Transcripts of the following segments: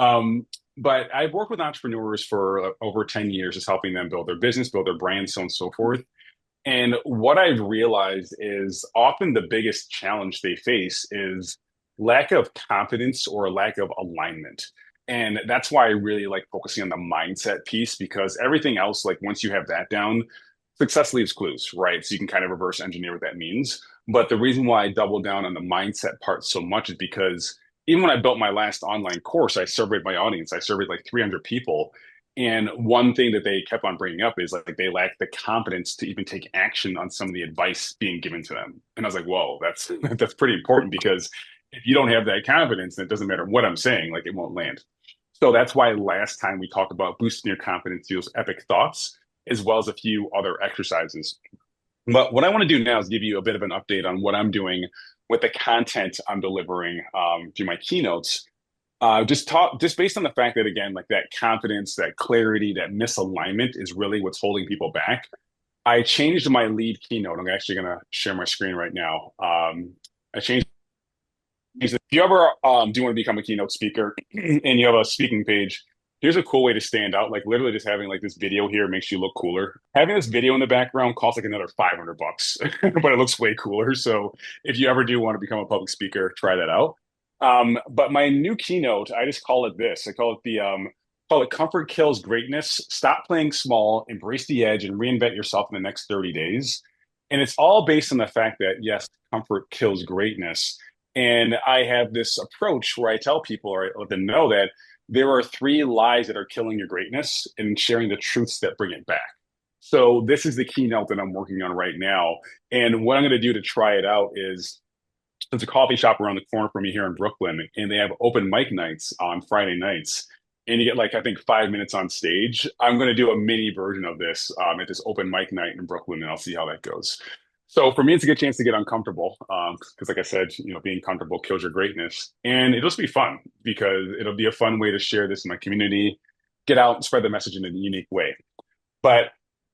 Um, but I've worked with entrepreneurs for over 10 years, just helping them build their business, build their brand, so on and so forth. And what I've realized is often the biggest challenge they face is lack of confidence or lack of alignment. And that's why I really like focusing on the mindset piece because everything else, like once you have that down, success leaves clues, right? So you can kind of reverse engineer what that means. But the reason why I double down on the mindset part so much is because even when I built my last online course, I surveyed my audience. I surveyed like 300 people. And one thing that they kept on bringing up is like they lack the confidence to even take action on some of the advice being given to them. And I was like, whoa, that's that's pretty important because if you don't have that confidence, then it doesn't matter what I'm saying, like it won't land. So that's why last time we talked about boosting your confidence, those epic thoughts, as well as a few other exercises. But what I want to do now is give you a bit of an update on what I'm doing with the content I'm delivering through my keynotes. Just based on the fact that again, like that confidence, that clarity, that misalignment is really what's holding people back. I changed my lead keynote. I'm actually going to share my screen right now. I changed. If you ever do want to become a keynote speaker and you have a speaking page, here's a cool way to stand out. Like literally just having like this video here makes you look cooler. Having this video in the background costs like another 500 bucks, but it looks way cooler. So if you ever do want to become a public speaker, try that out. But my new keynote, I just call it this. I call it Comfort Kills Greatness. Stop playing small, embrace the edge, and reinvent yourself in the next 30 days. And it's all based on the fact that yes, comfort kills greatness. And I have this approach where I tell people or I let them know that there are three lies that are killing your greatness and sharing the truths that bring it back. So this is the keynote that I'm working on right now. And what I'm going to do to try it out is there's a coffee shop around the corner from me here in Brooklyn, and they have open mic nights on Friday nights. And you get like, I think 5 minutes on stage. I'm going to do a mini version of this at this open mic night in Brooklyn, and I'll see how that goes. So for me, it's a good chance to get uncomfortable because, like I said, being comfortable kills your greatness, and it'll just be fun because it'll be a fun way to share this in my community, get out and spread the message in a unique way. But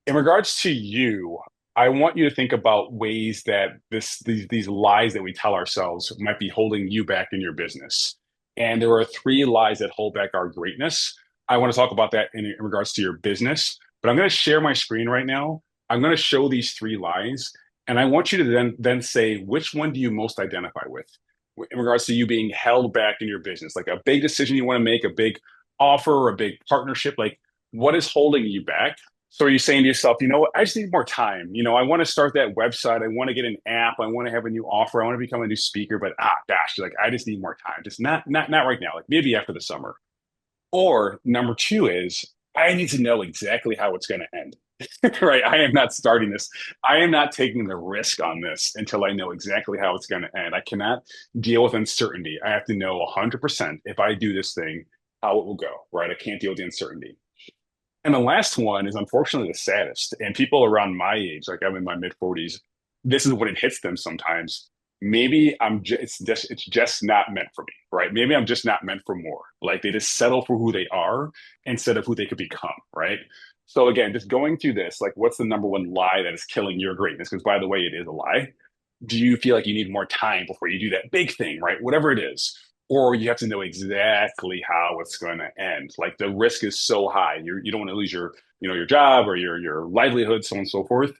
in regards to you, I want you to think about ways that these lies that we tell ourselves might be holding you back in your business. And there are three lies that hold back our greatness. I want to talk about that in regards to your business, but I'm going to share my screen right now. I'm going to show these three lies, and I want you to then say which one do you most identify with in regards to you being held back in your business, like a big decision you want to make, a big offer, or a big partnership, like what is holding you back? So are you saying to yourself, you know what, I just need more time. I want to start that website. I want to get an app. I want to have a new offer. I want to become a new speaker, but gosh, like I just need more time. Just not right now. Like maybe after the summer. Or number two is I need to know exactly how it's going to end. Right? I am not starting this. I am not taking the risk on this until I know exactly how it's going to end. I cannot deal with uncertainty. I have to know 100% if I do this thing, how it will go, right? I can't deal with the uncertainty. And the last one is unfortunately the saddest. And people around my age, like I'm in my mid 40s, this is when it hits them sometimes. Maybe it's just not meant for me, right? Maybe I'm just not meant for more. Like they just settle for who they are instead of who they could become, right? So again, just going through this, like what's the number one lie that is killing your greatness? Because by the way, it is a lie. Do you feel like you need more time before you do that big thing, right? Whatever it is. Or you have to know exactly how it's going to end. Like the risk is so high. You don't want to lose your job or your livelihood, so on and so forth.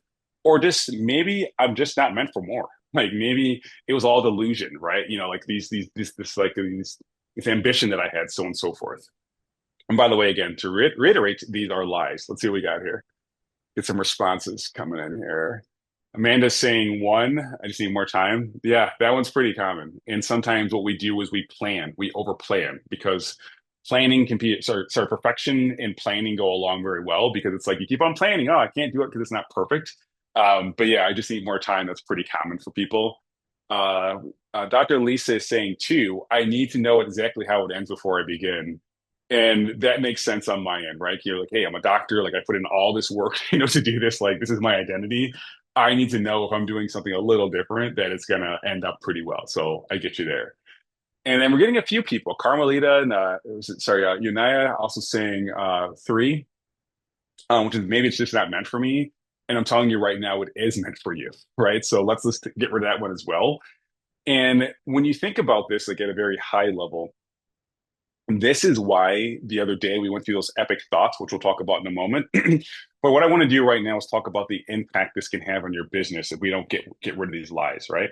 Or just maybe I'm just not meant for more. Like maybe it was all delusion, right? Like this ambition that I had, so on and so forth. And by the way, again, to reiterate, these are lies. Let's see what we got here. Get some responses coming in here. Amanda's saying one, I just need more time. Yeah, that one's pretty common. And sometimes what we do is we overplan because planning can be, sorry, perfection and planning go along very well because it's like you keep on planning. Oh, I can't do it because it's not perfect. But yeah, I just need more time. That's pretty common for people. Uh, Dr. Lisa is saying too, I need to know exactly how it ends before I begin. And that makes sense on my end, right? You're like, hey, I'm a doctor. Like I put in all this work, to do this. Like this is my identity. I need to know if I'm doing something a little different that it's going to end up pretty well. So I get you there. And then we're getting a few people. Carmelita and Unaya also saying three, which is maybe it's just not meant for me. And I'm telling you right now, it is meant for you, right? So let's just get rid of that one as well. And when you think about this, like at a very high level, This is why the other day we went through those epic thoughts, which we'll talk about in a moment. But what I want to do right now is talk about the impact this can have on your business if we don't get rid of these lies, right?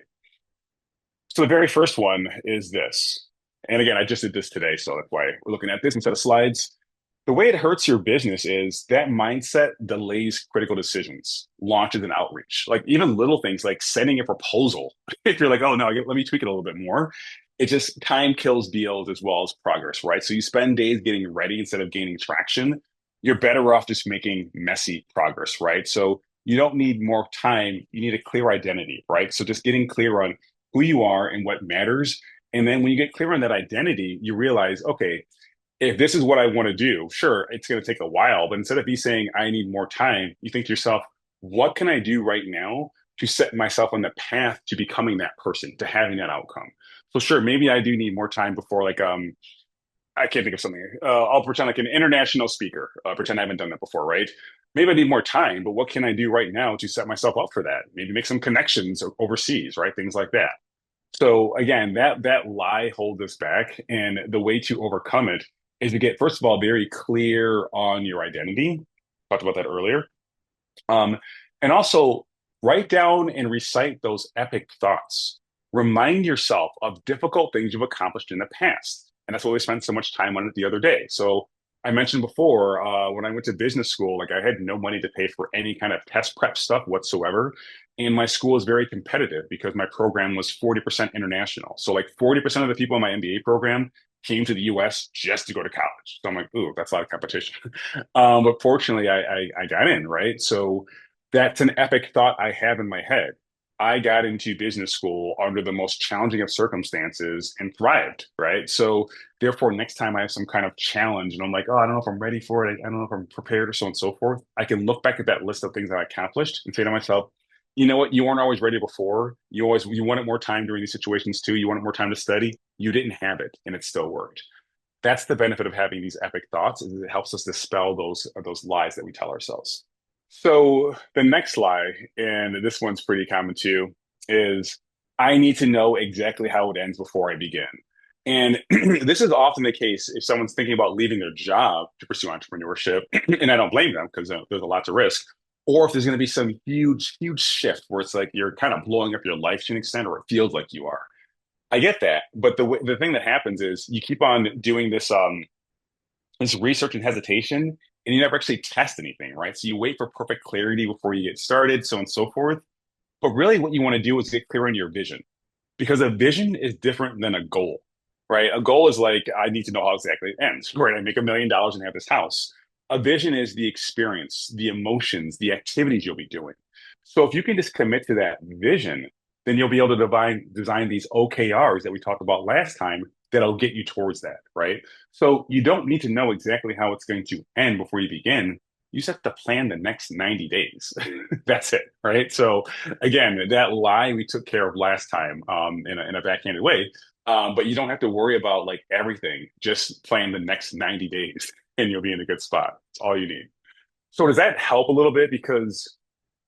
So the very first one is this. And again, I just did this today, so that's why we're looking at this instead of slides. The way it hurts your business is that mindset delays critical decisions, launches, and outreach. Like even little things like sending a proposal. If you're like, oh no, let me tweak it a little bit more. It just time kills deals as well as progress, right? So you spend days getting ready instead of gaining traction. You're better off just making messy progress, right? So you don't need more time. You need a clear identity, right? So just getting clear on who you are and what matters. And then when you get clear on that identity, you realize, okay, if this is what I want to do, sure, it's going to take a while. But instead of me saying, I need more time, you think to yourself, what can I do right now to set myself on the path to becoming that person, to having that outcome? So sure, maybe I do need more time before I can't think of something. I'll pretend like an international speaker. Pretend I haven't done that before, right? Maybe I need more time, but what can I do right now to set myself up for that? Maybe make some connections overseas, right? Things like that. So again, that lie holds us back, and the way to overcome it is to get first of all very clear on your identity. Talked about that earlier, um, and also write down and recite those epic thoughts. Remind yourself of difficult things you've accomplished in the past, and that's what we spent so much time on it the other day. So I mentioned before when I went to business school, like I had no money to pay for any kind of test prep stuff whatsoever. And my school was very competitive because my program was 40% international. So like 40% of the people in my MBA program came to the US just to go to college. So I'm like, ooh, that's a lot of competition. But fortunately, I got in, right? So that's an epic thought I have in my head. I got into business school under the most challenging of circumstances and thrived, right? So therefore, next time I have some kind of challenge and I'm like, oh, I don't know if I'm ready for it. I don't know if I'm prepared or so on and so forth. I can look back at that list of things that I accomplished and say to myself, you know what? You weren't always ready before. You wanted more time during these situations too. You wanted more time to study. You didn't have it, and it still worked. That's the benefit of having these epic thoughts, is it helps us dispel those lies that we tell ourselves. So the next lie, and this one's pretty common too, is I need to know exactly how it ends before I begin. And this is often the case if someone's thinking about leaving their job to pursue entrepreneurship, and I don't blame them because there's a lot to risk, or if there's going to be some huge, huge shift where it's like you're kind of blowing up your life to an extent, or it feels like you are. I get that, but the thing that happens is you keep on doing this research and hesitation, and you never actually test anything, right? So you wait for perfect clarity before you get started, so on and so forth. But really, what you want to do is get clear on your vision, because a vision is different than a goal, right? A goal is like, I need to know how exactly it ends, right? I make $1 million and have this house. A vision is the experience, the emotions, the activities you'll be doing. So if you can just commit to that vision, then you'll be able to design these OKRs that we talked about last time that'll get you towards that, right? So you don't need to know exactly how it's going to end before you begin. You just have to plan the next 90 days. That's it, right? So again, that lie we took care of last time in a backhanded way. But you don't have to worry about like everything. Just plan the next 90 days and you'll be in a good spot. That's all you need. So does that help a little bit? Because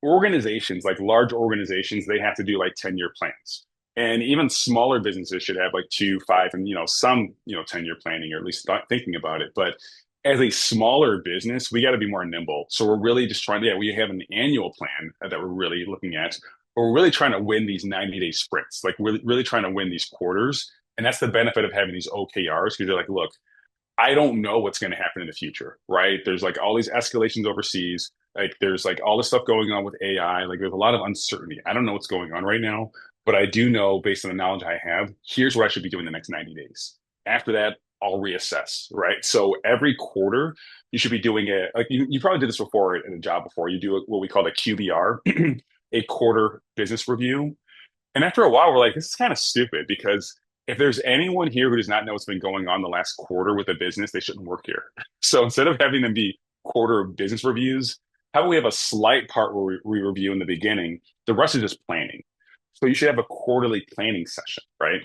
organizations, like large organizations, they have to do like 10-year plans. And even smaller businesses should have like two, five, and some 10-year planning, or at least thinking about it. But as a smaller business, we got to be more nimble. So we're really just trying to, yeah, we have an annual plan that we're really looking at, but we're really trying to win these 90-day sprints. Like we're really trying to win these quarters. And that's the benefit of having these OKRs, because you're like, look, I don't know what's going to happen in the future, right? There's like all these escalations overseas. Like there's like all this stuff going on with AI. Like there's a lot of uncertainty. I don't know what's going on right now, but I do know based on the knowledge I have, here's what I should be doing the next 90 days. After that, I'll reassess, right? So every quarter, you should be doing it. Like you probably did this before in a job before. You do what we call a QBR, a quarter business review. And after a while, we're like, this is kind of stupid, because if there's anyone here who does not know what's been going on the last quarter with a business, they shouldn't work here. So instead of having them be quarter business reviews, how about we have a slight part where we review in the beginning? The rest is just planning. So you should have a quarterly planning session, right?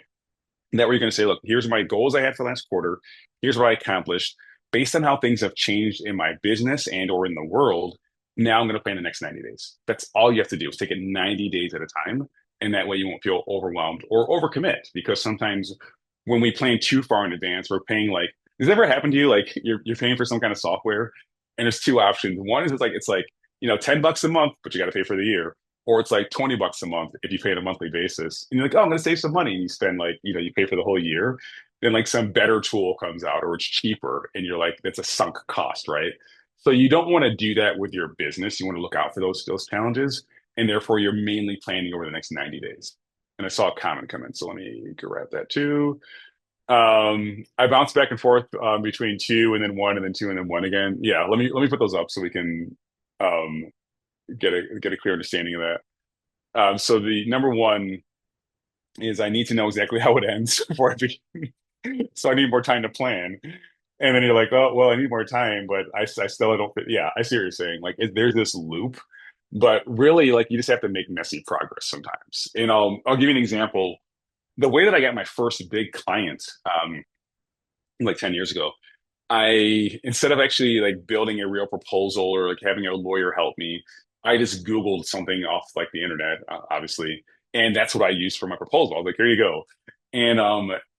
And that where you're going to say, look, here's my goals I had for last quarter. Here's what I accomplished. Based on how things have changed in my business and or in the world, now I'm going to plan the next 90 days. That's all you have to do, is take it 90 days at a time. And that way you won't feel overwhelmed or overcommit, because sometimes when we plan too far in advance, we're paying like Does it ever happen to you? Like you're paying for some kind of software, and there's two options. One is it's like $10 a month, but you got to pay for the year, or it's like $20 a month if you pay on a monthly basis. And you're like, oh, I'm gonna save some money, and you spend like you pay for the whole year. Then like some better tool comes out, or it's cheaper, and you're like, that's a sunk cost, right? So you don't want to do that with your business. You want to look out for those challenges, and therefore you're mainly planning over the next 90 days. And I saw a comment come in, so let me grab that too. I bounce back and forth between two and then one and then two and then one again. Yeah, let me put those up so we can um, get a clear understanding of that. So the number one is I need to know exactly how it ends before I begin. So I need more time to plan. And then you're like, oh, well, I need more time, but I still don't fit. Yeah, I see what you're saying. Like, there's this loop, but really, like, you just have to make messy progress sometimes. And I'll give you an example. The way that I got my first big client, like 10 years ago, I instead of actually like building a real proposal or like having a lawyer help me, I just Googled something off like the internet, obviously, and that's what I used for my proposal. I was like, here you go. And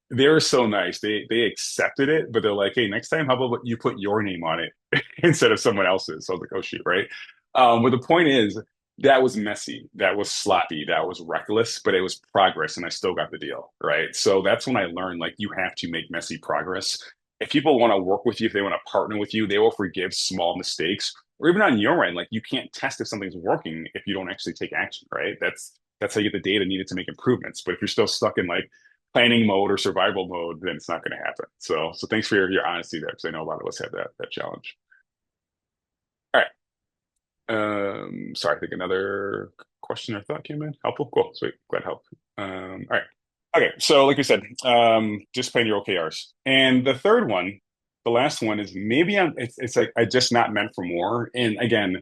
they were so nice. They accepted it, but they're like, hey, next time, how about you put your name on it instead of someone else's? So I was like, oh shoot, right? But the point is, that was messy, that was sloppy, that was reckless, but it was progress, and I still got the deal, right? So that's when I learned like you have to make messy progress if people want to work with you, if they want to partner with you, they will forgive small mistakes. Or even on your end, like you can't test if something's working if you don't actually take action, right? That's how you get the data needed to make improvements. But if you're still stuck in like planning mode or survival mode, then it's not going to happen. So thanks for your honesty there, because I know a lot of us have that challenge. All right. Sorry, I think another question or thought came in. Helpful, cool, sweet, glad to help. All right. Okay, so like we said, just playing your OKRs. And the third one, the last one is maybe it's like I just not meant for more. And again,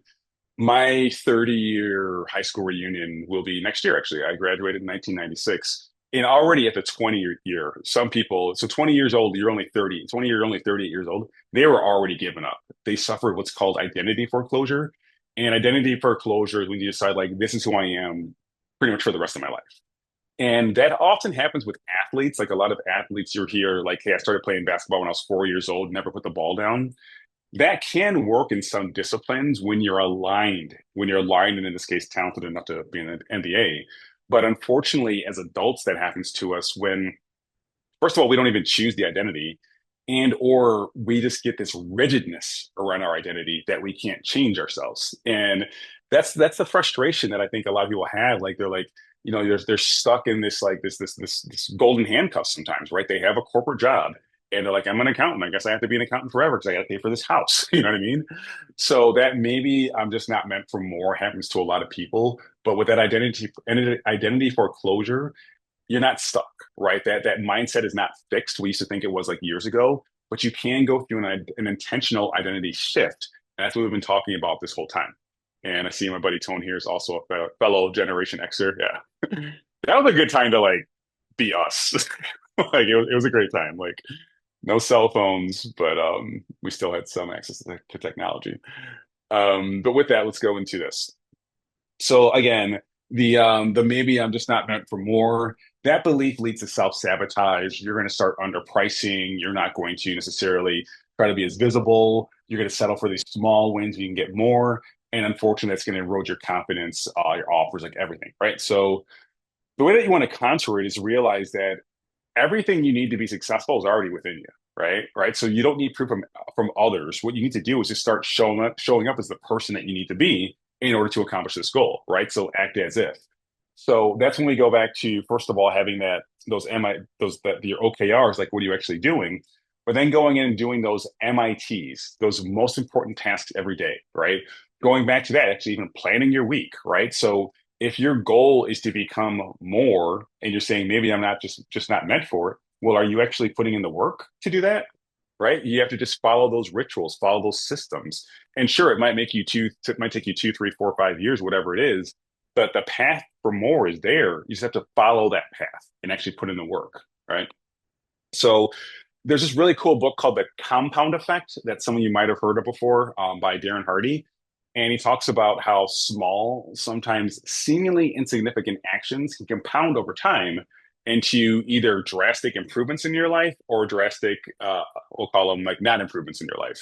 my 30-year high school reunion will be next year, actually. I graduated in 1996. And already at the 20 year, some people, so 20 years old, you're only 30, 20, you're only 38 years old. They were already given up. They suffered what's called identity foreclosure. And identity foreclosure is when you decide, like, this is who I am pretty much for the rest of my life. And that often happens with athletes. Like a lot of athletes, you're here, like, hey, I started playing basketball when I was 4 years old, never put the ball down. That can work in some disciplines when you're aligned, and in this case, talented enough to be in the NBA. But unfortunately, as adults, that happens to us when, first of all, we don't even choose the identity, and or we just get this rigidness around our identity that we can't change ourselves. And that's the frustration that I think a lot of people have. Like they're like, they're stuck in this like this golden handcuff sometimes, right? They have a corporate job and they're like, I'm an accountant. I guess I have to be an accountant forever because I got to pay for this house. You know what I mean? So that maybe I'm just not meant for more happens to a lot of people. But with that identity foreclosure, you're not stuck, right? That mindset is not fixed. We used to think it was like years ago, but you can go through an intentional identity shift. And that's what we've been talking about this whole time. And I see my buddy Tone here is also a fellow Generation Xer. Yeah, that was a good time to like be us. Like it was a great time. Like no cell phones, but we still had some access to technology. But with that, let's go into this. So again, the maybe I'm just not meant for more. That belief leads to self-sabotage. You're going to start underpricing. You're not going to necessarily try to be as visible. You're going to settle for these small wins. You can get more. And unfortunately, that's going to erode your confidence, your offers, like everything, right? So the way that you want to counter it is realize that everything you need to be successful is already within you, right? Right. So you don't need proof from others. What you need to do is just start showing up as the person that you need to be in order to accomplish this goal, right? So act as if. So that's when we go back to first of all having your OKRs, like what are you actually doing? But then going in and doing those MITs, those most important tasks every day, right? Going back to that, actually even planning your week, right? So if your goal is to become more and you're saying maybe I'm not just not meant for it, well, are you actually putting in the work to do that? Right? You have to just follow those rituals, follow those systems. And sure, it might take you 2, 3, 4, 5 years, whatever it is, but the path for more is there. You just have to follow that path and actually put in the work, right? So there's this really cool book called The Compound Effect that some of you might have heard of before by Darren Hardy. And he talks about how small, sometimes seemingly insignificant actions can compound over time. into either drastic improvements in your life or drastic, we'll call them like not improvements in your life.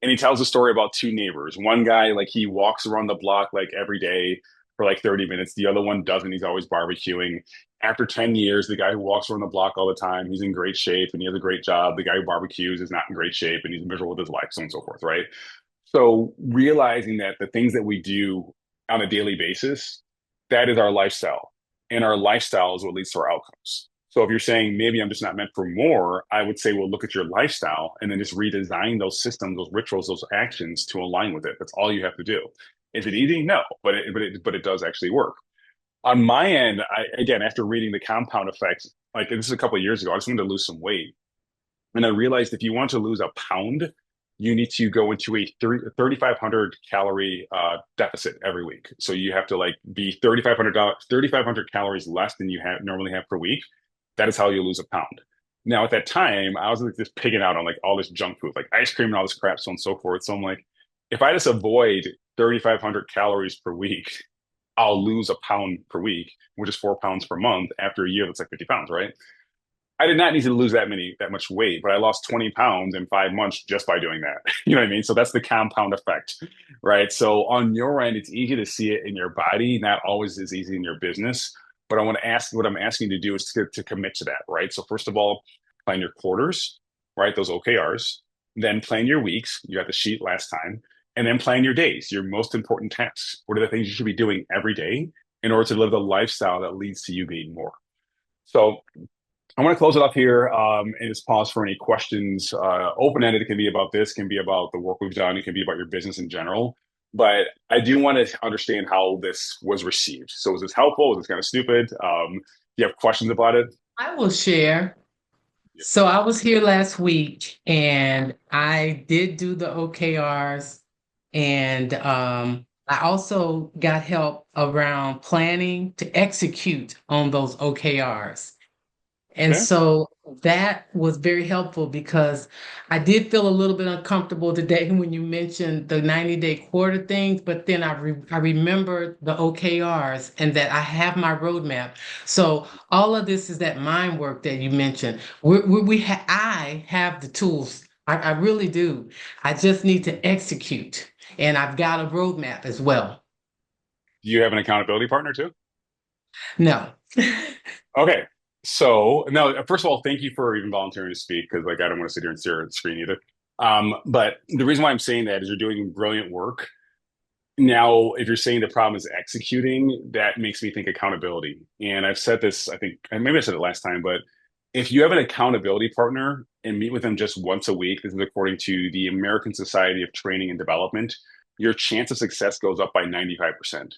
And he tells a story about two neighbors. One guy, like he walks around the block like every day for like 30 minutes. The other one doesn't. He's always barbecuing. After 10 years, the guy who walks around the block all the time, he's in great shape and he has a great job. The guy who barbecues is not in great shape and he's miserable with his life, so on and so forth, right? So realizing that the things that we do on a daily basis, that is our lifestyle. And our lifestyle is what leads to our outcomes. So if you're saying maybe I'm just not meant for more, I would say, well, look at your lifestyle and then just redesign those systems, those rituals, those actions to align with it. That's all you have to do. Is it easy? No, but it does actually work. On my end, again, after reading the compound effect, like this is a couple of years ago, I just wanted to lose some weight. And I realized if you want to lose a pound, you need to go into a 3,500 calorie deficit every week. So you have to like be 3,500 calories less than you have normally have per week. That is how you lose a pound. Now at that time, I was like just pigging out on like all this junk food, like ice cream and all this crap, so on and so forth. So I'm like, if I just avoid 3,500 calories per week, I'll lose a pound per week, which is 4 pounds per month. After a year, that's like 50 pounds, right? I did not need to lose that much weight, but I lost 20 pounds in 5 months just by doing that. You know what I mean? So that's the compound effect, right? So on your end, it's easy to see it in your body, not always as easy in your business. But I want to ask what I'm asking you to do is to commit to that, right? So first of all, plan your quarters, right? Those OKRs. Then plan your weeks. You got the sheet last time. And then plan your days, your most important tasks. What are the things you should be doing every day in order to live the lifestyle that leads to you being more? So I want to close it up here and just pause for any questions. Open-ended, it can be about this, can be about the work we've done, it can be about your business in general. But I do want to understand how this was received. So was this helpful? Was this kind of stupid? Do you have questions about it? I will share. Yeah. So I was here last week and I did do the OKRs and I also got help around planning to execute on those OKRs. And Okay. so that was very helpful because I did feel a little bit uncomfortable today when you mentioned the 90-day quarter things, but then I remembered the OKRs and that I have my roadmap. So all of this is that mind work that you mentioned. I have the tools. I really do. I just need to execute, and I've got a roadmap as well. Do you have an accountability partner too? No. Okay. So no, first of all, thank you for even volunteering to speak because like I don't want to sit here and stare at the screen either. But the reason why I'm saying that is you're doing brilliant work. Now, if you're saying the problem is executing, that makes me think accountability. And I've said this, I think, and maybe I said it last time, but if you have an accountability partner and meet with them just once a week, this is according to the American Society of Training and Development, your chance of success goes up by 95%.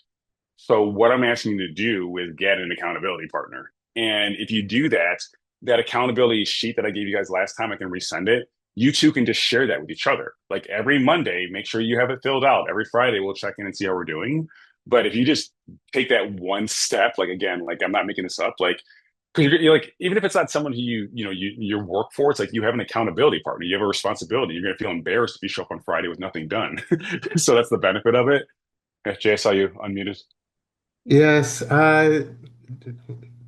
So what I'm asking you to do is get an accountability partner. And if you do that, that accountability sheet that I gave you guys last time, I can resend it. You two can just share that with each other. Like every Monday, make sure you have it filled out. Every Friday, we'll check in and see how we're doing. But if you just take that one step, like again, like I'm not making this up, like because you're like even if it's not someone who you work for, it's like you have an accountability partner. You have a responsibility. You're gonna feel embarrassed if you show up on Friday with nothing done. So that's the benefit of it. Yeah, Jay, I saw you unmuted. Yes, I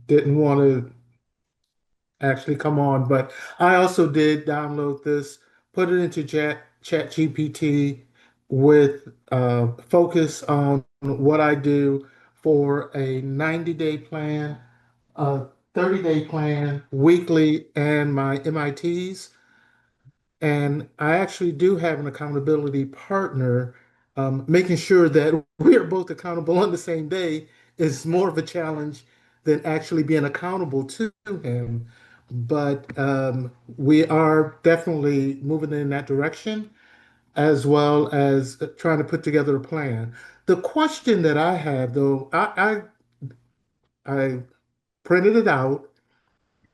didn't want to actually come on, but I also did download this, put it into Chat GPT with focus on what I do for a 90-day plan, a 30-day plan, weekly, and my MITs. And I actually do have an accountability partner. Making sure that we are both accountable on the same day is more of a challenge than actually being accountable to him. But we are definitely moving in that direction, as well as trying to put together a plan. The question that I have, though, I printed it out.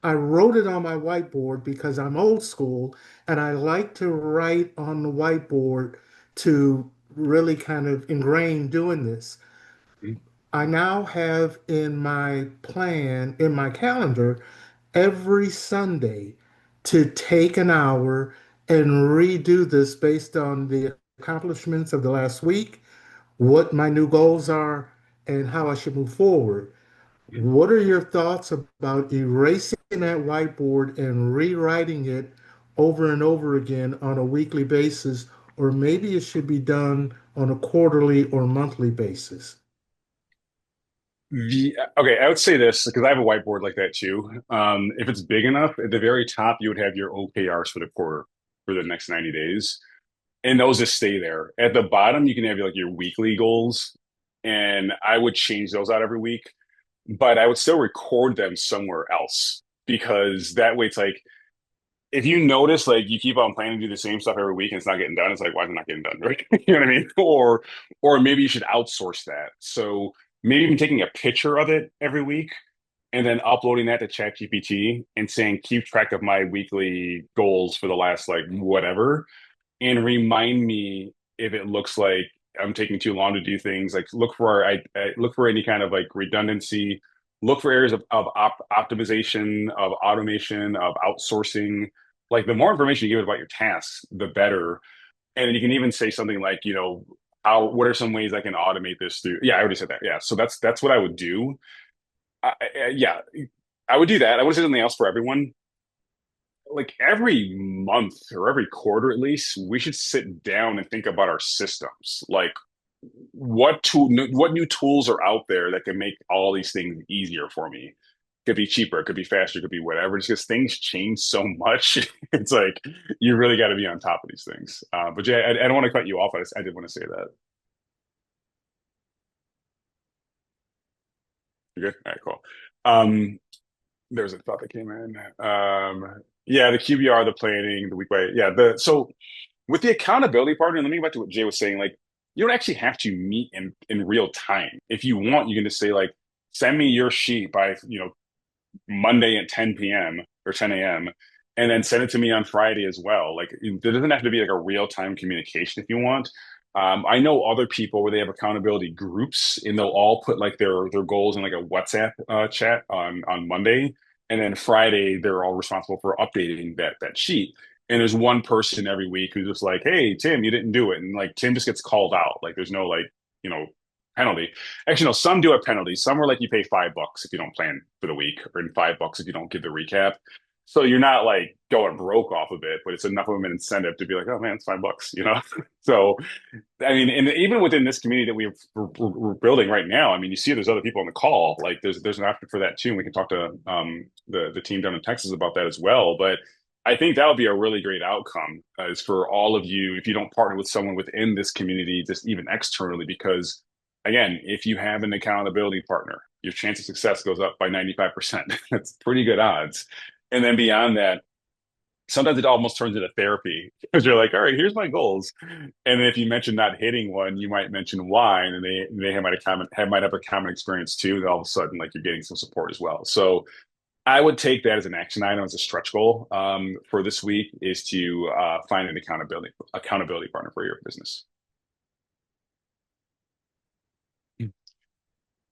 I wrote it on my whiteboard because I'm old school and I like to write on the whiteboard to really kind of ingrain doing this. I now have in my plan, in my calendar, every Sunday to take an hour and redo this based on the accomplishments of the last week, what my new goals are, and how I should move forward. What are your thoughts about erasing that whiteboard and rewriting it over and over again on a weekly basis, or maybe it should be done on a quarterly or monthly basis? Okay, I would say this because I have a whiteboard like that too. If it's big enough, at the very top, you would have your OKRs for the quarter for the next 90 days, and those just stay there. At the bottom, you can have like your weekly goals, and I would change those out every week, but I would still record them somewhere else because that way it's like if you notice like you keep on planning to do the same stuff every week and it's not getting done, it's like why is it not getting done, right? You know what I mean? Or maybe you should outsource that. So maybe even taking a picture of it every week and then uploading that to ChatGPT and saying keep track of my weekly goals for the last like whatever and remind me if it looks like I'm taking too long to do things. Like I look for any kind of like redundancy, look for areas of optimization, of automation, of outsourcing. Like the more information you give about your tasks, the better. And you can even say something like, what are some ways I can automate this through? Yeah, I already said that. Yeah, so that's what I would do. Yeah, I would do that. I would say something else for everyone like every month or every quarter at least, we should sit down and think about our systems. Like what new tools are out there that can make all these things easier for me? Could be cheaper, it could be faster, it could be whatever. Just because things change so much, it's like you really got to be on top of these things. But Jay, I don't want to cut you off. I did want to say that. You good? All right, cool. Um, there's a thought that came in. Yeah, the QBR, the planning, the week by yeah, the so with the accountability partner, let me go back to what Jay was saying. Like, you don't actually have to meet in real time. If you want, you can just say like, send me your sheet by Monday at 10 p.m. or 10 a.m. and then send it to me on Friday as well. Like, there doesn't have to be like a real time communication if you want. I know other people where they have accountability groups and they'll all put like their goals in like a WhatsApp chat on Monday, and then Friday they're all responsible for updating that sheet. And there's one person every week who's just like, "Hey, Tim, you didn't do it," and like Tim just gets called out. Like there's no like you know penalty. Actually, no, some do have penalties. Some are like you pay $5 if you don't plan for the week, or in $5 if you don't give the recap. So you're not like going broke off of it, but it's enough of an incentive to be like, oh man, it's $5. So I mean, and even within this community that we're building right now, I mean, you see there's other people on the call. Like there's an option for that too. And we can talk to the team down in Texas about that as well. But I think that would be a really great outcome is for all of you if you don't partner with someone within this community, just even externally, because again, if you have an accountability partner, your chance of success goes up by 95%. That's pretty good odds. And then beyond that, sometimes it almost turns into therapy because you're like, all right, here's my goals. And then if you mention not hitting one, you might mention why, and they might have a common experience too. That all of a sudden, like you're getting some support as well. So I would take that as an action item as a stretch goal for this week is to find an accountability partner for your business.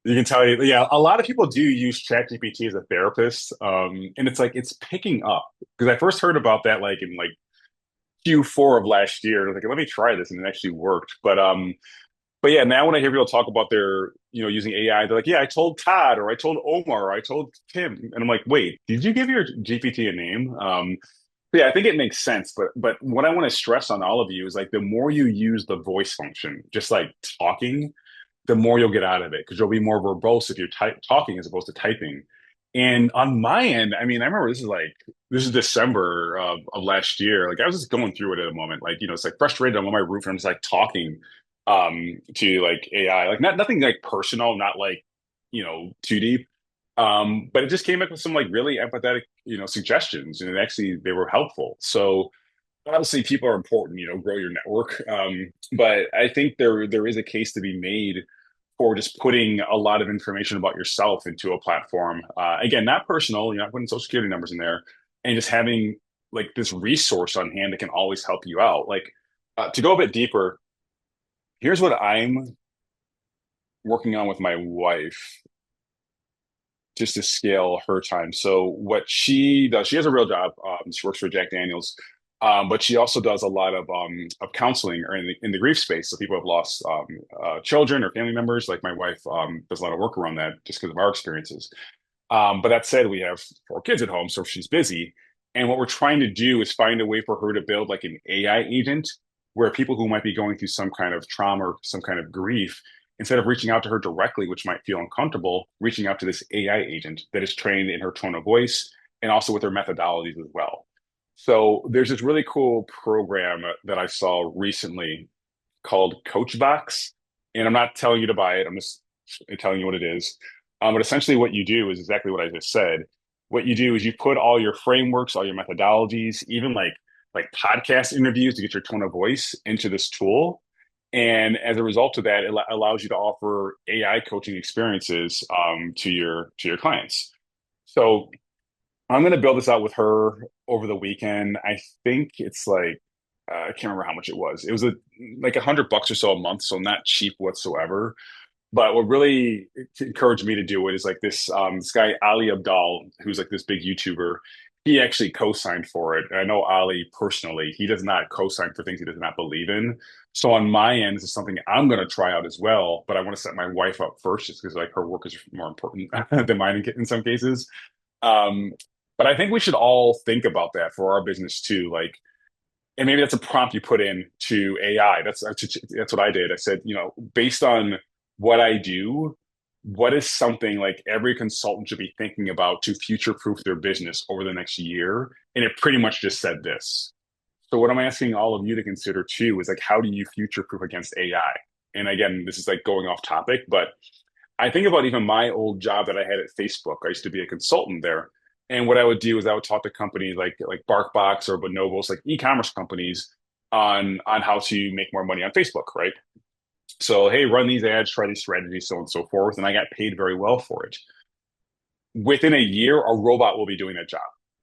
You can tell you, yeah, a lot of people do use ChatGPT as a therapist, and it's like it's picking up because I first heard about that like in like Q4 of last year. And I was like, let me try this, and it actually worked. But yeah, now when I hear people talk about their using AI, they're like, yeah, I told Todd or I told Omar or I told Tim, and I'm like, wait, did you give your GPT a name? Yeah, I think it makes sense. But what I want to stress on all of you is like the more you use the voice function, just like talking the more you'll get out of it because you'll be more verbose if you're talking as opposed to typing. And on my end, I mean, I remember this is December of last year. Like I was just going through it at a moment. Like, it's like frustrated. I'm on my roof and I'm just like talking to like AI. Like nothing like personal, not like, too deep. But it just came up with some like really empathetic, suggestions and actually they were helpful. So obviously people are important, grow your network. But I think there is a case to be made for just putting a lot of information about yourself into a platform. Again, not personal, you're not putting social security numbers in there, and just having like this resource on hand that can always help you out. Like to go a bit deeper, here's what I'm working on with my wife just to scale her time. So what she does, she has a real job. She works for Jack Daniels. But she also does a lot of counseling or in the grief space. So people have lost children or family members. Like my wife does a lot of work around that just because of our experiences. But that said, we have four kids at home, so she's busy. And what we're trying to do is find a way for her to build like an AI agent where people who might be going through some kind of trauma or some kind of grief, instead of reaching out to her directly, which might feel uncomfortable, reaching out to this AI agent that is trained in her tone of voice and also with her methodologies as well. So there's this really cool program that I saw recently called Coachbox, and I'm not telling you to buy it. I'm just telling you what it is. But essentially, what you do is exactly what I just said. What you do is you put all your frameworks, all your methodologies, even like podcast interviews to get your tone of voice into this tool. And as a result of that, it allows you to offer AI coaching experiences to your clients. So I'm going to build this out with her over the weekend. I think it's like I can't remember how much it was. It was like $100 or so a month, so not cheap whatsoever. But what really encouraged me to do it is like this guy Ali Abdal, who's like this big YouTuber. He actually co-signed for it. And I know Ali personally. He does not co-sign for things he does not believe in. So on my end, this is something I'm going to try out as well. But I want to set my wife up first, just because like her work is more important than mine in some cases. Um, but I think we should all think about that for our business too. Like, and maybe that's a prompt you put in to AI. That's what I did. I said, based on what I do, what is something like every consultant should be thinking about to future-proof their business over the next year? And it pretty much just said this. So what I'm asking all of you to consider too is like, how do you future-proof against AI? And again, this is like going off topic, but I think about even my old job that I had at Facebook. I used to be a consultant there. And what I would do is I would talk to companies like BarkBox or Bonobos, like e-commerce companies on how to make more money on Facebook, right? So, hey, run these ads, try these strategies, so on and so forth. And I got paid very well for it. Within a year, a robot will be doing that job.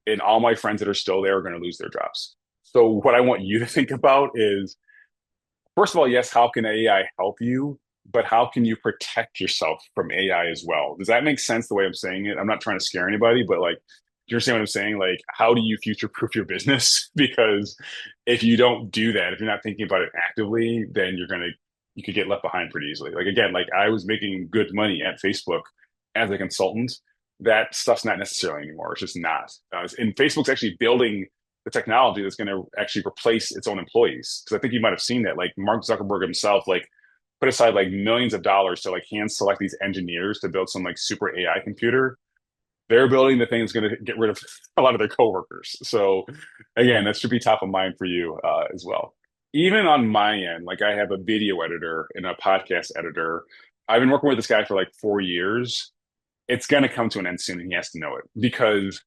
And all my friends that are still there are going to lose their jobs. So what I want you to think about is, first of all, yes, how can AI help you? But how can you protect yourself from AI as well? Does that make sense the way I'm saying it? I'm not trying to scare anybody, but like, do you understand what I'm saying? Like, how do you future proof your business? Because if you don't do that, if you're not thinking about it actively, then you could get left behind pretty easily. Like, again, like I was making good money at Facebook as a consultant. That stuff's not necessary anymore. It's just not. And Facebook's actually building the technology that's going to actually replace its own employees. Because I think you might have seen that, like Mark Zuckerberg himself, like put aside like millions of dollars to like hand select these engineers to build some like super AI computer. They're building the thing that's going to get rid of a lot of their coworkers. So again, that should be top of mind for you as well. Even on my end, like I have a video editor and a podcast editor. I've been working with this guy for like 4 years. It's going to come to an end soon, and he has to know it because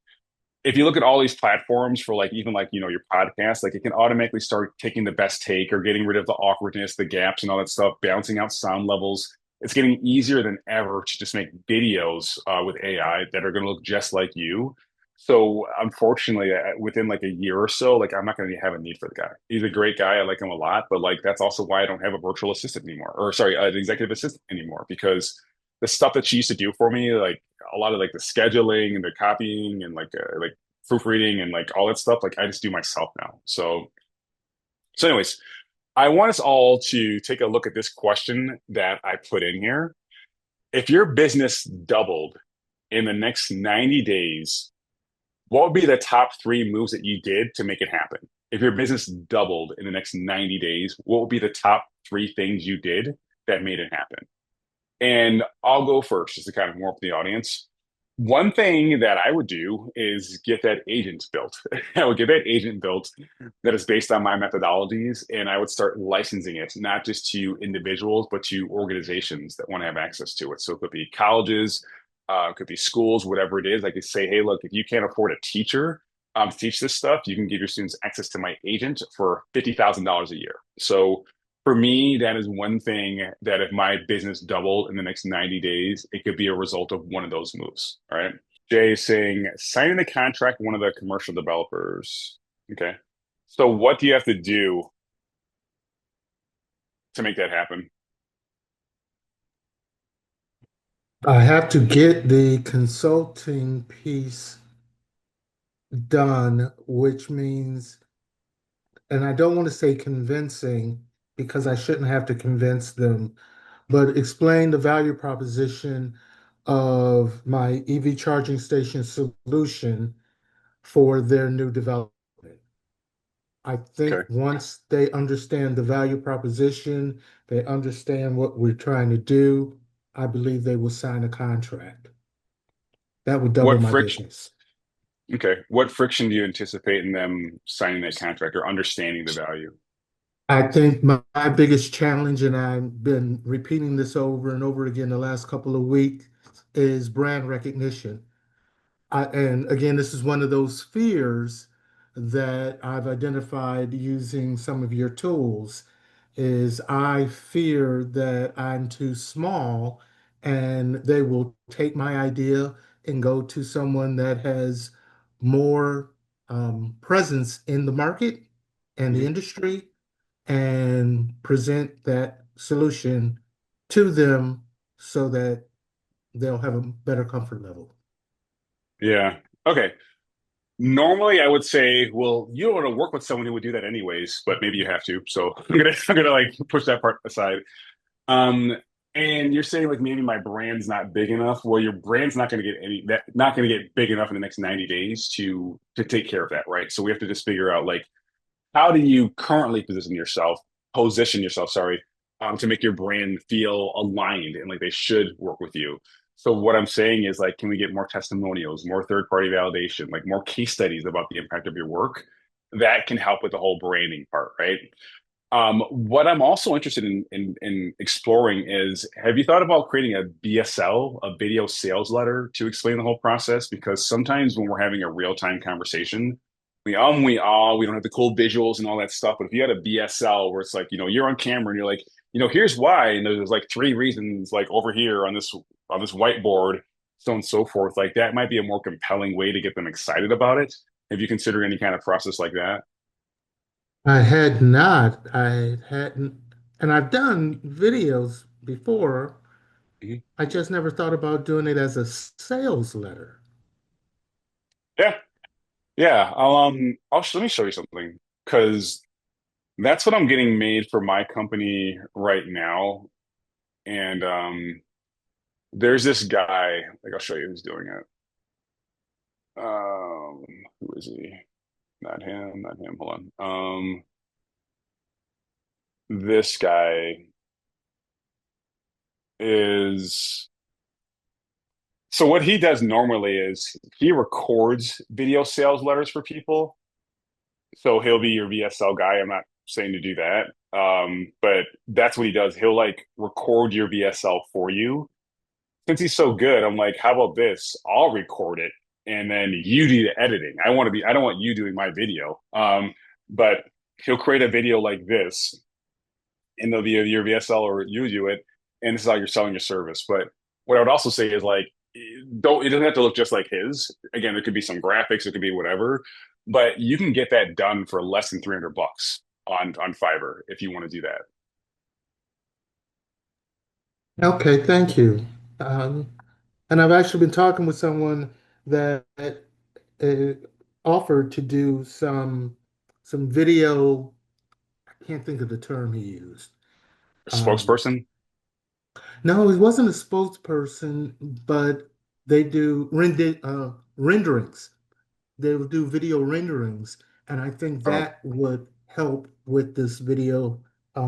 if you look at all these platforms for like even like your podcast, like it can automatically start taking the best take or getting rid of the awkwardness, the gaps, and all that stuff, balancing out sound levels. It's getting easier than ever to just make videos with AI that are going to look just like you. So unfortunately, within like a year or so, like I'm not going to have a need for the guy. He's a great guy. I like him a lot, but like that's also why I don't have a virtual assistant anymore, or sorry, an executive assistant anymore, because the stuff that she used to do for me, like a lot of like the scheduling and the copying and like proofreading and like all that stuff, like I just do myself now. So anyways, I want us all to take a look at this question that I put in here. If your business doubled in the next 90 days, what would be the top three moves that you did to make it happen? If your business doubled in the next 90 days, what would be the top three things you did that made it happen? And I'll go first just to kind of warm up the audience. One thing that I would do is get that agent built. I would get that agent built that is based on my methodologies, and I would start licensing it, not just to individuals, but to organizations that want to have access to it. So it could be colleges, it could be schools, whatever it is. I could say, hey, look, if you can't afford a teacher to teach this stuff, you can give your students access to my agent for $50,000 a year. So for me, that is one thing that if my business doubled in the next 90 days, it could be a result of one of those moves. All right. Jay is saying signing the contract with one of the commercial developers. Okay. So what do you have to do to make that happen? I have to get the consulting piece done, which means and I don't want to say convincing because I shouldn't have to convince them, but explain the value proposition of my EV charging station solution for their new development. I think Okay. once they understand the value proposition, they understand what we're trying to do, I believe they will sign a contract. That would double What my friction? business. Okay. What friction do you anticipate in them signing that contract or understanding the value? I think my biggest challenge, and I've been repeating this over and over again the last couple of weeks, is brand recognition. And again, this is one of those fears that I've identified using some of your tools, is I fear that I'm too small and they will take my idea and go to someone that has more presence in the market and the Mhm. industry and present that solution to them so that they'll have a better comfort level. Yeah. Okay. Normally, I would say, well, you don't want to work with someone who would do that anyways, but maybe you have to. So I'm gonna like push that part aside. Um, and you're saying like maybe my brand's not big enough. Well, your brand's not going to get not going to get big enough in the next 90 days to take care of that, right? So we have to just figure out like how do you currently position yourself, sorry, to make your brand feel aligned and like they should work with you. So what I'm saying is like, can we get more testimonials, more third party validation, like more case studies about the impact of your work? That can help with the whole branding part, right? What I'm also interested in exploring is, have you thought about creating a BSL, a video sales letter, to explain the whole process? Because sometimes when we're having a real time conversation, we don't have the cool visuals and all that stuff. But if you had a BSL where it's like, you're on camera and you're like, here's why, and there's like three reasons, like over here on this whiteboard, so on and so forth. Like that might be a more compelling way to get them excited about it. Have you considered any kind of process like that? I had not. I hadn't, and I've done videos before. Mhm. I just never thought about doing it as a sales letter. Yeah. Yeah, let me show you something because that's what I'm getting made for my company right now. And there's this guy, like I'll show you who's doing it. Um, who is he? Not him, not him. Hold on. This guy is so what he does normally is he records video sales letters for people. So he'll be your VSL guy. I'm not saying to do that. But that's what he does. He'll like record your VSL for you. Since he's so good, I'm like, how about this? I'll record it and then you do the editing. I don't want you doing my video. But he'll create a video like this and they'll be your VSL or you do it. And this is how you're selling your service. But what I would also say is like, it doesn't have to look just like his. Again, there could be some graphics, it could be whatever, but you can get that done for less than 300 bucks on Fiverr if you want to do that. Okay, thank you. And I've actually been talking with someone that uh, offered to do some video. I can't think of the term he used. A Um, spokesperson. no, he wasn't a spokesperson, but they do renderings. They will do video renderings, and I think Oh, that would help with this video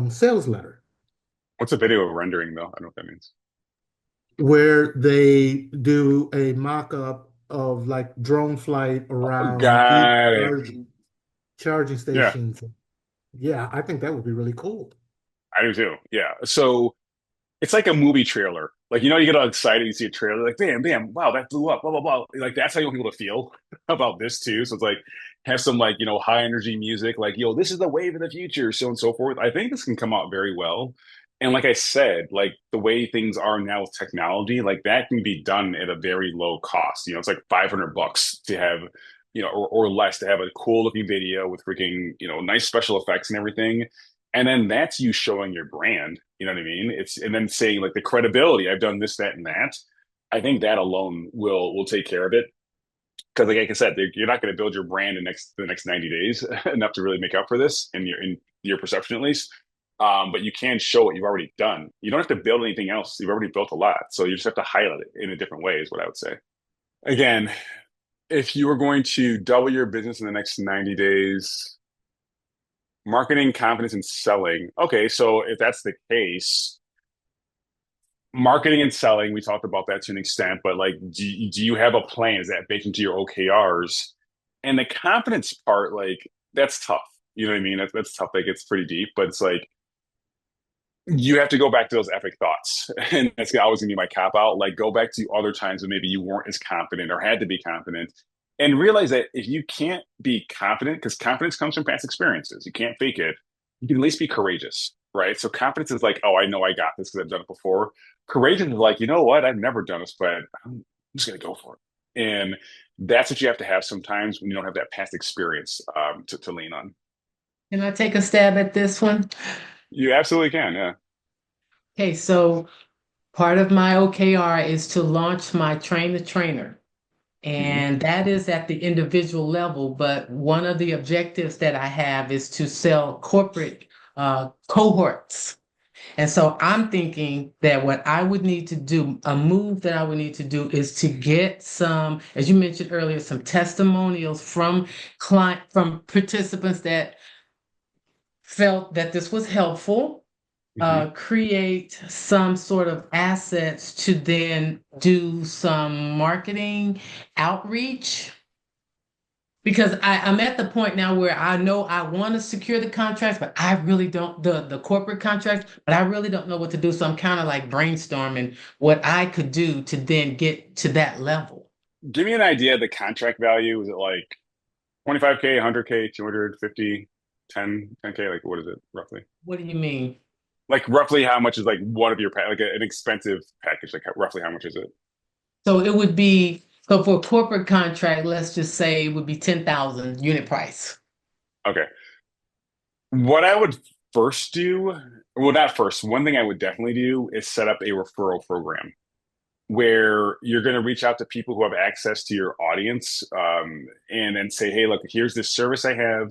sales letter, what's a video of rendering though? I don't know what that means. where they do a mock-up of like drone flight around EV Got it. charging Yeah, stations. Yeah, I think that would be really cool. I do too. Yeah. So it's like a movie trailer. Like, you get all excited, you see a trailer, like, bam, bam, wow, that blew up, blah, blah, blah. Like, that's how you want people to feel about this too. So it's like, have some like, high energy music, like, this is the wave of the future, so on and so forth. I think this can come out very well. And like I said, like the way things are now with technology, like that can be done at a very low cost. It's like 500 bucks to have, or less to have a cool looking video with freaking, nice special effects and everything. And then that's you showing your brand. You know what I mean? And then saying like the credibility. I've done this, that, and that. I think that alone will take care of it. Because like I said, you're not going to build your brand in the next 90 days enough to really make up for this in your perception at least. But you can show what you've already done. You don't have to build anything else. You've already built a lot. So you just have to highlight it in a different way, is what I would say. Again, if you were going to double your business in the next 90 days, marketing, confidence, and selling. Okay, so if that's the case, marketing and selling, we talked about that to an extent, but like, do you have a plan? Is that baked into your OKRs? And the confidence part, like, that's tough. You know what I mean? That's tough. That gets pretty deep, but it's like, you have to go back to those epic thoughts. And that's always gonna be my cop out. Like, go back to other times when maybe you weren't as confident or had to be confident and realize that if you can't be confident, because confidence comes from past experiences, you can't fake it, you can at least be courageous, right? So confidence is like, oh, I know I got this because I've done it before. Courageous is like, you know what? I've never done this, but I'm just gonna go for it. And that's what you have to have sometimes when you don't have that past experience to lean on. Can I take a stab at this one? You absolutely can, yeah. Okay, so part of my OKR is to launch my train the trainer. Hmm. And that is at the individual level. But one of the objectives that I have is to sell corporate cohorts. And so I'm thinking that what I would need to do, a move that I would need to do is to get some, as you mentioned earlier, some testimonials from from participants that felt that this was helpful, Hmm. create some sort of assets to then do some marketing outreach. Because I'm at the point now where I know I want to secure the contracts, but I really don't the corporate contracts, but I really don't know what to do. So I'm kind of like brainstorming what I could do to then get to that level. Give me an idea of the contract value. Is it like 25K, 100K, 250, 10K? Like, what is it roughly? What do you mean? Like, roughly how much is like one of your, like an expensive package? Like, roughly how much is it? So it would be so for a corporate contract, let's just say it would be 10,000 unit price. Okay. What I would first do, well, not first, one thing I would definitely do is set up a referral program where you're going to reach out to people who have access to your audience and then say, hey, look, here's this service I have.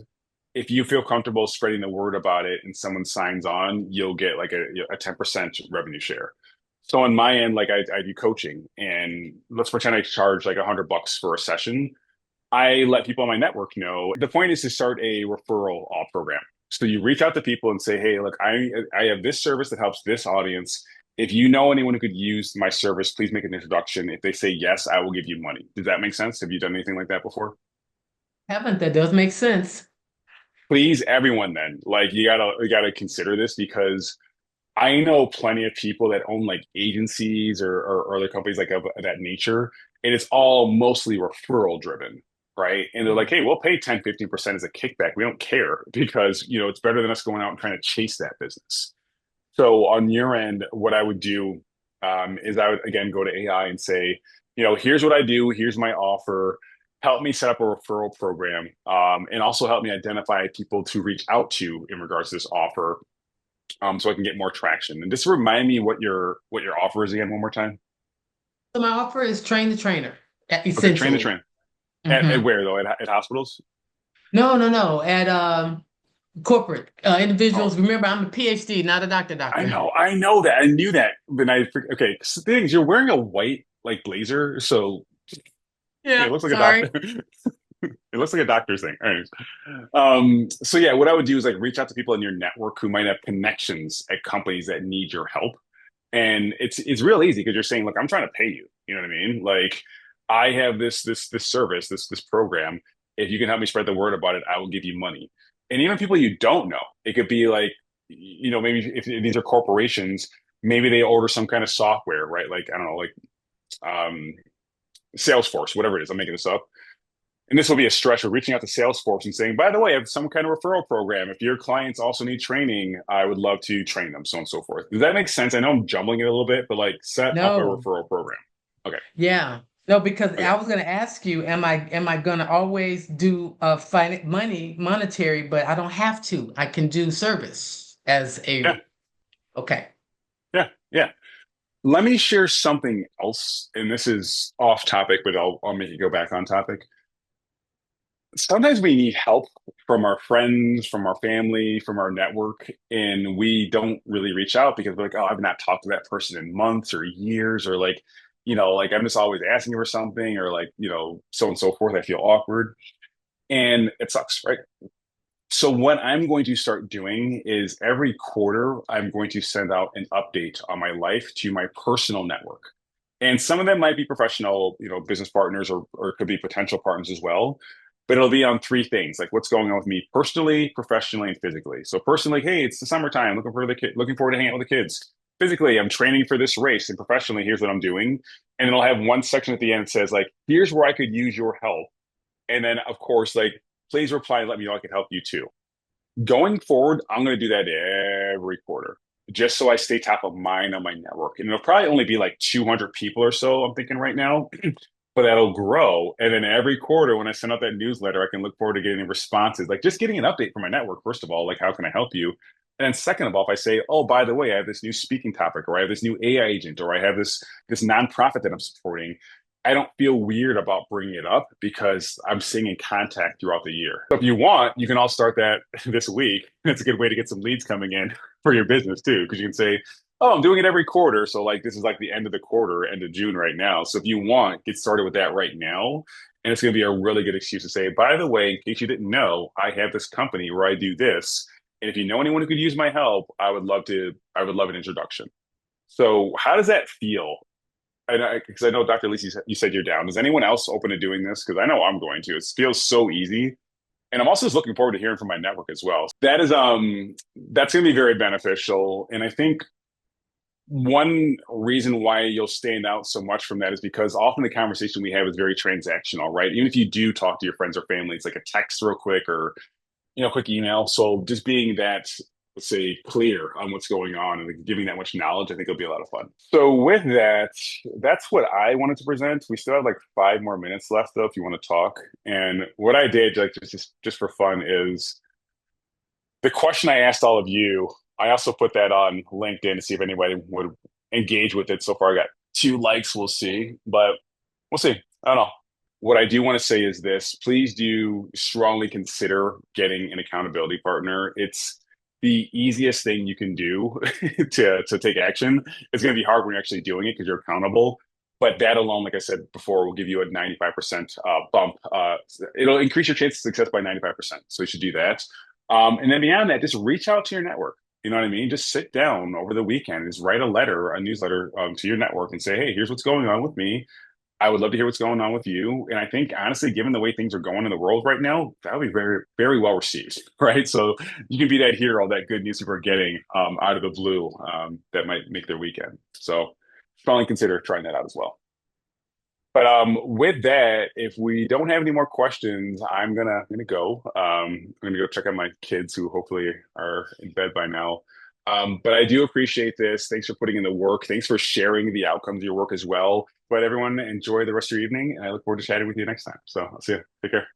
If you feel comfortable spreading the word about it and someone signs on, you'll get like a 10% revenue share. So on my end, like I do coaching and let's pretend I charge like $100 for a session. I let people in my network know. The point is to start a referral program. So you reach out to people and say, "Hey, look, I have this service that helps this audience. If you know anyone who could use my service, please make an introduction. If they say yes, I will give you money." Does that make sense? Have you done anything like that before? Haven't that does make sense. Please, everyone, then like you gotta consider this because I know plenty of people that own like agencies or other companies like of that nature, and it's all mostly referral driven, right? And they're like, hey, we'll pay 10, 15% as a kickback. We don't care because, it's better than us going out and trying to chase that business. So on your end, what I would do is I would again go to AI and say, here's what I do, here's my offer. Help me set up a referral program, and also help me identify people to reach out to in regards to this offer, so I can get more traction. And just remind me what your offer is again one more time. So my offer is train the trainer, Okay, train the essentially. train. At Hmm. where though? At hospitals? No, no, no. At corporate Oh, individuals. Remember, I'm a PhD, not a doctor. Doctor. I know that. I knew that. But okay. So the thing is, you're wearing a white like blazer, so it Yeah. looks like a Sorry. doctor. It looks like a doctor's thing. Anyways. So yeah, what I would do is like reach out to people in your network who might have connections at companies that need your help. And it's real easy because you're saying, look, I'm trying to pay you. You know what I mean? Like I have this service, this program. If you can help me spread the word about it, I will give you money. And even people you don't know, it could be like, maybe if these are corporations, maybe they order some kind of software, right? Like, I don't know, like um Salesforce, whatever it is. I'm making this up. And this will be a stretch of reaching out to Salesforce and saying, by the way, I have some kind of referral program. If your clients also need training, I would love to train them, so on and so forth. Does that make sense? I know I'm jumbling it a little bit, but like set up a No. referral program. Okay. Yeah. No, because Okay. I was going to ask you, am I going to always do monetary, but I don't have to. I can do service as Yeah. a okay. Yeah. Yeah. let me share something else, and this is off topic, but I'll make it go back on topic. Sometimes we need help from our friends, from our family, from our network, and we don't really reach out because we're like, oh, I've not talked to that person in months or years, or like, like I'm just always asking for something, or like, so and so forth. I feel awkward, and it sucks, right? So what I'm going to start doing is every quarter, I'm going to send out an update on my life to my personal network. And some of them might be professional, business partners or it could be potential partners as well. But it'll be on three things, like what's going on with me personally, professionally, and physically. So personally, hey, it's the summertime, looking forward to hanging out with the kids. Physically, I'm training for this race, and professionally, here's what I'm doing. And it'll have one section at the end that says like, here's where I could use your help. And then of course, like, please reply and let me know I can help you too. Going forward, I'm going to do that every quarter just so I stay top of mind on my network. And it'll probably only be like 200 people or so, I'm thinking right now, but that'll grow. And then every quarter, when I send out that newsletter, I can look forward to getting responses, like just getting an update from my network, first of all, like, how can I help you? And then second of all, if I say, oh, by the way, I have this new speaking topic, or I have this new AI agent, or I have this nonprofit that I'm supporting, I don't feel weird about bringing it up because I'm staying in contact throughout the year. So if you want, you can all start that this week. It's a good way to get some leads coming in for your business too, because you can say, oh, I'm doing it every quarter. So like this is like the end of the quarter, end of June right now. So if you want, get started with that right now. And it's going to be a really good excuse to say, by the way, in case you didn't know, I have this company where I do this. And if you know anyone who could use my help, I would love an introduction. So how does that feel? Because I know Dr. Lisi, you said you're down. Is anyone else open to doing this? Because I know I'm going to. It feels so easy, and I'm also just looking forward to hearing from my network as well. That's going to be very beneficial, and I think one reason why you'll stand out so much from that is because often the conversation we have is very transactional, right? Even if you do talk to your friends or family, it's like a text real quick or quick email. So just being that, let's say, clear on what's going on and giving that much knowledge, I think it'll be a lot of fun. So with that, that's what I wanted to present. We still have like 5 more minutes left though, if you want to talk. And what I did, like just for fun, is the question I asked all of you. I also put that on LinkedIn to see if anybody would engage with it. So far, I got 2 likes. We'll see, but we'll see. I don't know. What I do want to say is this: please do strongly consider getting an accountability partner. It's the easiest thing you can do to take action. It's going to be hard when you're actually doing it because you're accountable. But that alone, like I said before, will give you a 95% bump. It'll increase your chance of success by 95%. So you should do that. And then beyond that, just reach out to your network. You know what I mean? Just sit down over the weekend and just write a newsletter to your network and say, hey, here's what's going on with me. I would love to hear what's going on with you. And I think, honestly, given the way things are going in the world right now, that would be very, very well received, right? So you can be that hero, that good news people are getting out of the blue that might make their weekend. So strongly consider trying that out as well. But with that, if we don't have any more questions, I'm gonna go. I'm gonna go check on my kids who hopefully are in bed by now. But I do appreciate this. Thanks for putting in the work. Thanks for sharing the outcomes of your work as well. But everyone, enjoy the rest of your evening, and I look forward to chatting with you next time. So I'll see you. Take care.